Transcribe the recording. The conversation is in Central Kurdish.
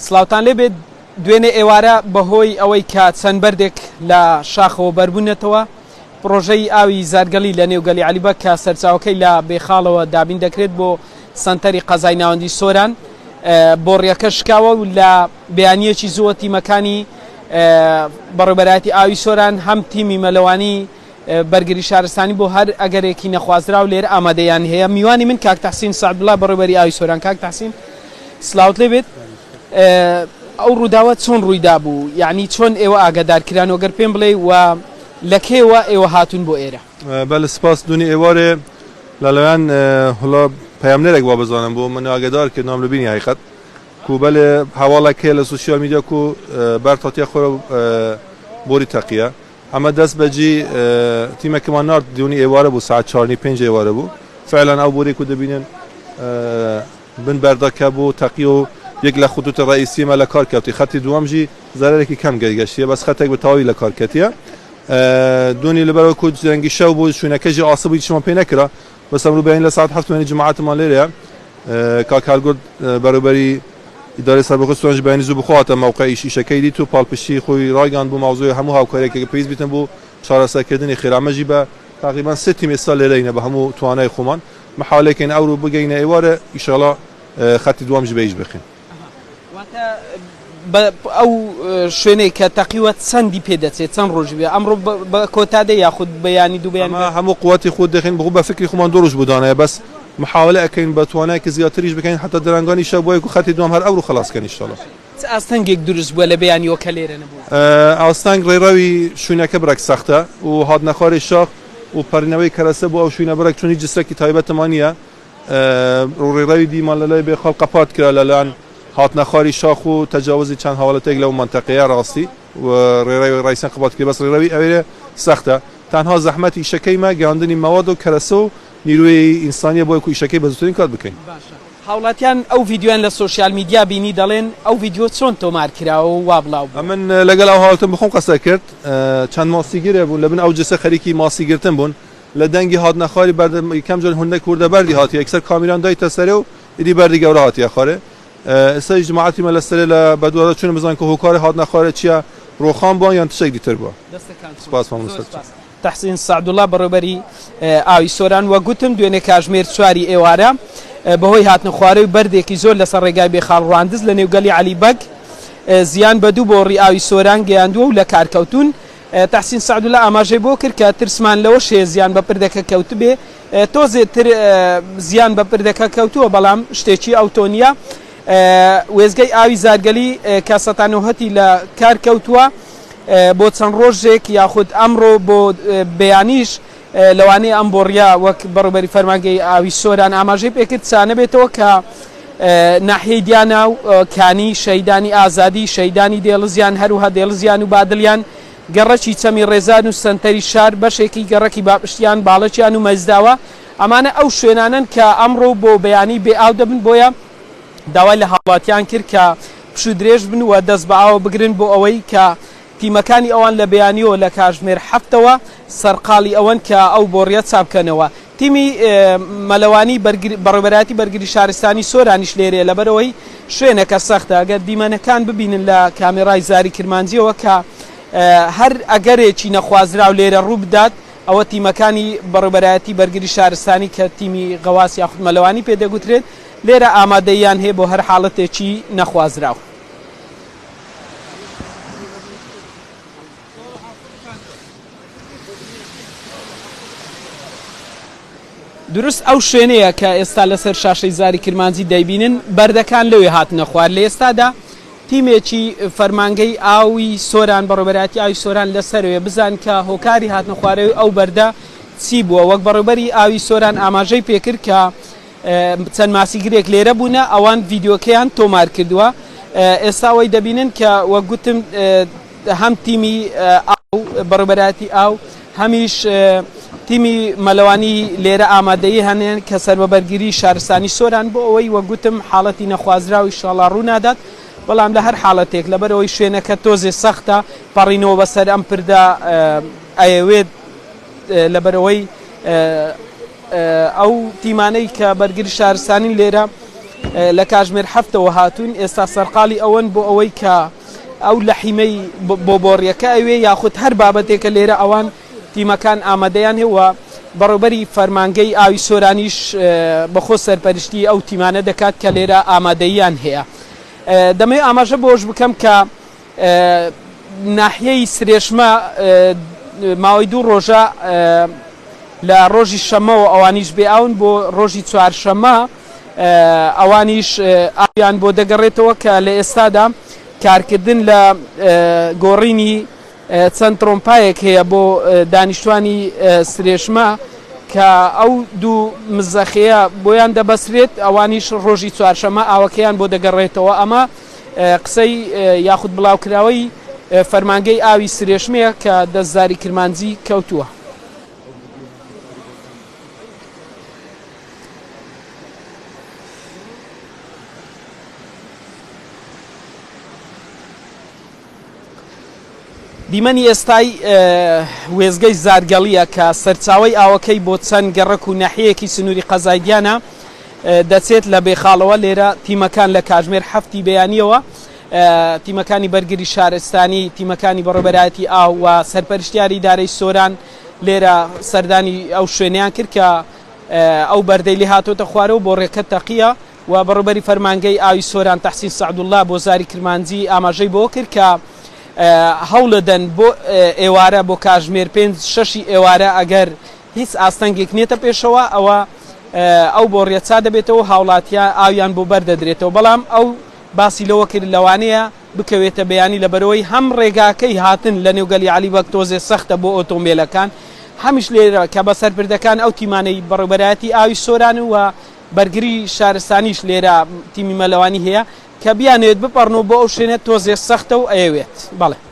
سلااوان لێبێت دوێنێ ئێوارە بەهۆی ئەوەی کە چەند بەردێک لە شاخەوە بەربوونێتەوە پرۆژەی ئاوی زارگەلی لە نێوگەلی عەلیبەگ کە سەرچاوەکەی لە بێخاڵەوە دابین دەکرێت بۆ سەنتەری قەزای ناوەندی سۆران بۆڕیەکە شکاوە و لە بەیانیەکی زووە تیمەکانی بەڕێوەبەرایەتی ئاوی سۆران هەم تیمی مەلەوانی بەرگری شارستانی بۆ هەر ئەگەرێکی نەخوازرا و لێرە ئامادەیان هەیە. میوانی من کاک تەحسین سەعدوڵڵا بەڕێوەبەری ئاوی سۆران. کاک تەحسین سلااوت لێبێت. ئەو ڕووداوە چۆن ڕوویدا بوو؟ یعنی چۆن ئێوە ئاگادارکران وەگەر پێم بڵێ و لە کێوە ئێوە هاتوون بۆ ئێرە؟ بەڵێ سپاس دونی ئێوارێ لەلایەن هەڵا پەیامنەرێک وا بزانم بۆ من ئاگادار کردنام لەبینی حقیقەت کو بەڵێ هەواڵێکێ لە سوسیال میدیا و بەرتاتیا خۆرە بۆری تەقیە ئەمە دەست بەجی تیمێکمان نارد دونی ئێوارە بوو ساعت 4:05 ئێوارە بوو فعلا ئەو بۆرێک و دەبینن بن بەردەکە بۆ تەقی و یەک لە خطوط ڕئیسیمە لە کارکەوتی خەتی دووەمژی زارێکی کەم گەیگەشتیە بەس خەتێک بە تەواوی لە کارکەتیە دونی لەبەرەوە کو جەنگی شەو بوو شوێنەکەژی ئاسبووی چما پێ نەکرا بەس ئەمڕۆ بەیان لە ساعت 7 جماعەتمان لێرەیە کاک هەڵگورد بەڕێوەبەری ئیدارەی سەربەخۆی بەیانی زوو بخواتە موقعی ئیشەکەی دیت و پاڵپشتی خۆی ڕایگەاند بوو ماوزوی هەموو هاوکاریەکێک پێویست بیتن بۆ چارەسەرکردنی خێرامەژی بە تقریبا 3 تیم ئێستا لێرەینە بە هەموو توانای خۆمان محاولێکین ئەوڕۆ بگەینە ئێوارە ئیشەڵا خەتی دووەمژی بەیش بخین. ئەو شوێنەی کە تەقیوە چەندی پێدەچێت چەند ڕۆژ بێ ئەمڕۆ بە کۆتادە یاخود بەیانی دوو بەیان هەموو قوتی خۆت دەخین بخۆ بە فکری خۆمان دۆ ڕۆژ بودانەیە بەس محاولە ئەەکەین بە توانایکە زیاتریش بکەین حتا دەرەنگانی شەو بۆیە و خەتی دوام هەر ئەوڕۆ خلاصکەن ئینشاءالله. ئاستەنگێک دروست بووە لە بەیانیەوە کە لێرە نەبوو؟ ئاستەنگ ڕێڕەوی شوێنەکە بڕێک سەختە و هاتنەخواری شاخ و پەرینەوەی کەرەسە بۆ ئەو شوێنە بڕێک چونی جسرەکی تایبەتمان نییە ڕێڕەوی دیمان لەلای بێخەڵ قەپات کرا لەلایەن هاتنەخواری شاخ و تەجاوزی چەند هەواڵەتێک لەو منتەقەیە ڕاستی و ڕێڕەوی ڕایسان قەپات کرد بەس ڕێڕەوی ئەوێ سەختە تەنها زەحمەتی ئیشەکەیمە گەیاندنی مەواد و کەرەسە و نیروی ئینسانیە بۆ ئیشەکەی بە زووترین کات بکەین. هاوڵاتیان ئەو ڤیددیویان لە سوۆسیال میدیا بینی دەڵێن ئەو ڤیددیۆ چۆن تۆمار کراوە و وا بڵاو بوو؟ من لەگەڵ ئەو هاوڵاتم بخۆم قەسە کرد چەند ماسیگیرە بوون لەبن ئەو جسە خەریکی ماسیگرتن بوون لە دەنگی هاتنەخواری بەردەم یەکەم جار هوندە کوردە بەردی هاتیە یەکسەر کامیران دایتە سەرێ و ئیدی بەردی گەورە هاتیە خوارێ ئێستا جماعەتی مە لە سەرێ لە بەدووارە چونە بزان کە هۆکاری هاتنەخوارە چییە ڕۆخان بووە یان تشتێک دیتر بووە. سپاس تەحسین سەعدوڵڵا بەڕێوەبەری ئاوی سۆران وە گوتم دوێنێ کاتژمێر 4 ئێوارە بەهۆی هاتنە خوارەوەی بەردێکی زۆر لەسەر ڕێگای بێخاڵ ڕواندز لە نێوگەلی عەلیبەگ زیان بەدوو بۆ ڕی ئاوی سۆران گەیاندووە و لە کارکەوتون تەحسین سەعدوڵڵا ئاماژەی بۆ کرد کە ترسمان لەوە شێ زیان بە پردەکە کەوت بێ تۆزێتتر زیان بە پردەکە کەوتووە بەڵام شتێکی ئەوتۆنیە وێزگەی ئاوی زارگەلی کە سەتانەوەهەتی لە کار کەوتووە بۆ چەند ڕۆژێک یاخود ئەمڕۆ بۆ بەیانیش لەوانەیە ئەم بۆڕیا وەک بەڕێوەبەری فەرمانگەی ئاوی سۆران ئاماژەی پێکرد چانە بێتەوە کە ناحیەی دیانە و کانی شەیدانی ئازادی شەیدانی دێڵزیان هەروها دێڵزیان و بادلیان گەڕەکی چەمی ڕێزان و سنتەری شار بەشێکی گەڕەکی باپشتیان باڵەکیان و مەزداوە ئەمانە ئەو شوێنانن کە ئەمڕۆ بۆ بەیانی بێ ئاو دەبن بۆیە داوای لە هاوڵاتیان کرد کە پشو درێژ بن و دەست بە ئاوە بگرن بۆ ئەوەی کە تیمەکانی ئەوان لە بەیانیەوە لە کاتژمێر 7ەوە سەرقاڵی ئەوەن کە ئەو بۆڕیە چاپکەنەوە. تیمی مەلەوانی بەڕێوەبەرایەتی بەرگری شارستانی سۆرانیش لێرەیە لەبەرەوەی شوێنەکە سەختە ئەگەر دیمەنەکان ببینن لە کامێرای زاری کرمانجیەوە کە هەر ئەگەرێکی نەخوازرا و لێرە ڕوو بدات ئەوە تیمەکانی بەڕێوەبەرایەتی بەرگری شارستانی کە تیمی غەواس یاخود مەلەوانی پێدەگوترێت لێرە ئامادەیان هەیە بۆ هەر حاڵەتێکی نەخوازراوە. دروست ئەو شوێنەیە کە ئێستا لەسەر شاشەی زاری کرمانجی دەیبینن بەردەکان لەوێ هاتنە خوار لە ئێستادا تیمێکی فەرمانگەی ئاوی سۆران بەڕێوەبەرایەتی ئاوی سۆران لەسەرەوێ بزان کە هۆکاری هاتنە خوارەوەی ئەو بەردە چی بووە وەک بەڕێوەبەری ئاوی سۆران ئاماژەی پێکرد کە چەند ماسیگرێک لێرە بوونە ئەوان ڤیددیۆکەیان تۆمار کردووە ئێستا ئەوەی دەبینن کە وەک گوتم هەم تیمی ئاو بەڕێوەبەرایەتی ئاو هەمیش تیمی مەلەوانی لێرە ئامادەیی هەنێن کە سەربەبەرگری شارستانی سۆران بۆ ئەوەی وەک گوتم حاڵەتی نەخوازراوی ئینشاڵڵا ڕوونادات بەڵام لە هەر حاڵەتێک لەبەرەوەی شوێنەکە تۆزێ سەختە پەڕینەوە بەسەر ئەم پردە ئەیەوێت لەبەرەوەی ئەو تیمانەی کە بەرگری شارستانی لێرە لە کاژمێر حەفتەوە هاتوون ئێستا سەرقاڵی ئەوەن بۆ ئەوەی کە ئەو لە حیمەی بۆ بۆڕیەکە ئەوێ یاخود هەر بابەتێکە لێرە ئەوان تیمەکان ئامادەیان هێوە بەڕێوەبەری فەرمانگەی ئاوی سۆرانیش بەخۆ سەرپەرشتی ئەو تیمانە دەکات کە لێرە ئامادەییان هەیە. دەمەوێت ئاماژە بۆش بکەم کە ناحیەی سرێشمە ماوەی 2 ڕۆژە لە ڕۆژی شەمەوە ئەوانیش بێ ئاون بۆ ڕۆژی چوارشەمە ئەوانیش ئاویان بۆ دەگەڕێتەوە کە لە ئێستادا کارکردن لە گۆڕینی چەند ترۆمپایەک هەیە بۆ دانیشتوانی سرێشمە کە ئەو دوو مزەخەیە بۆیان دەبەسرێت ئەوانیش ڕۆژی چوارشەمە ئاوەکەیان بۆ دەگەڕێتەوە. ئەمە قسەی یاخود بڵاوکراوەی فەرمانگەی ئاوی سرێشمەیە کە دەستداری کرمانجی کەوتووە. دیمەنی ئێستای وێزگەی زارگەڵیە کە سەرچاوی ئاوەکەی بۆ چەند گەڕک و ناحیەیەکی سنووری قەزایدیانە دەچێت لە بێخاڵەوە. لێرە تیمەکان لە کاژمێر حەفتی بەیانیەوە تیمەکانی بەرگری شارستانی تیمەکانی بەڕێوەبەرایەتی ئاو و سەرپەرشتیاری دارەی سۆران لێرە سەردانی ئەو شوێنیان کرد کە ئەو بەردەی لێ هاتۆتە خوارەوە بۆ ڕێکە تەقیە و بەڕێوەبەری فەرمانگەی ئاوی سۆران تەحسین سەعدوڵڵا بۆ زاری کرمانجی ئاماژەی بۆ کرد کە هەوڵەدەن بۆ ئێوارە بۆ کاژمێر 5-6 ئێوارە ئەگەر هیچ ئاستەنگێک نێتە پێشەوە ئەوە ئەو بۆ ڕێچا دەبێتەوە هاوڵاتیە ئاویان بۆ بەردەدرێتەوە. بەڵام ئەو باسی لەوە کرد لەوانەیە بکەوێتە بەیانی لەبەرەوەی هەم ڕێگاکەی هاتن لە نێوگەلی عەلیبەگ تۆزێ سەختە بۆ ئۆتۆمبیلەکان هەمیش لێرە کە بە سەرپردەکان ئەو تیمانەی بەڕێوەبەرایەتی ئاوی سۆران و بەرگری شارستانیش لێرە تیمی مەلەوانی هەیە کە بیانێت بپەڕنەوە بۆ ئەو شوێنە تۆزێ سەختە و ئەیەوێت. بەڵێ